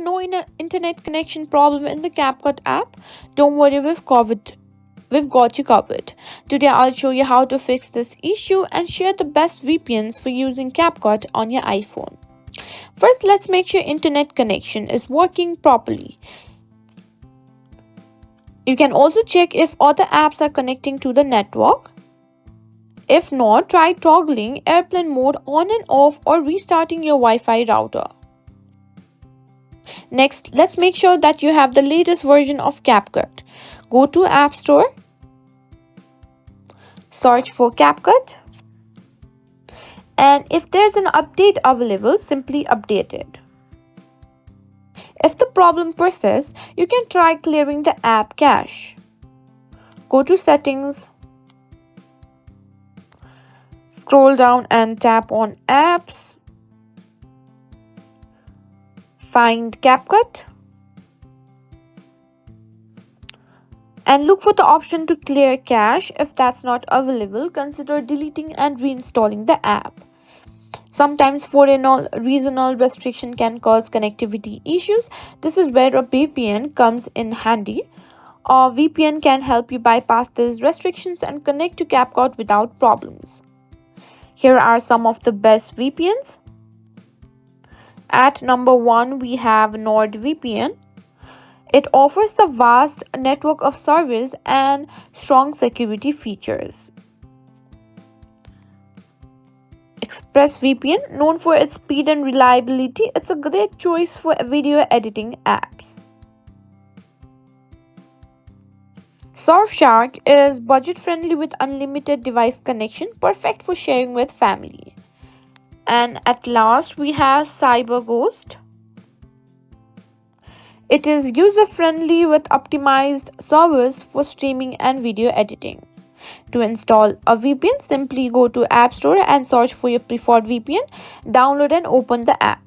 no internet connection problem in the CapCut app? Don't worry, we've got you covered. Today I'll show you how to fix this issue and share the best VPNs for using CapCut on your iPhone. First, let's make sure internet connection is working properly. You can also check if other apps are connecting to the network. If not, try toggling airplane mode on and off or restarting your Wi-Fi router. Next, let's make sure that you have the latest version of CapCut. Go to App Store, search for CapCut, and if there's an update available, simply update it. If the problem persists, you can try clearing the app cache. Go to Settings, scroll down and tap on Apps, find CapCut, and look for the option to clear cache. If that's not available, consider deleting and reinstalling the app. Sometimes for a reasonable restriction can cause connectivity issues. This is where a VPN comes in handy. A VPN can help you bypass these restrictions and connect to CapCut without problems. Here are some of the best VPNs. At number 1, we have NordVPN. It offers the vast network of service and strong security features. ExpressVPN, known for its speed and reliability, it's a great choice for video editing apps. Surfshark is budget-friendly with unlimited device connection, perfect for sharing with family. And at last, we have CyberGhost. It is user-friendly with optimized servers for streaming and video editing. To install a VPN, simply go to App Store and search for your preferred VPN, download and open the app.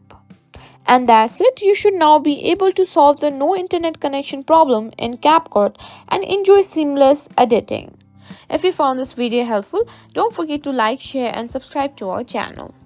And that's it. You should now be able to solve the no internet connection problem in CapCut and enjoy seamless editing. If you found this video helpful, don't forget to like, share and subscribe to our channel.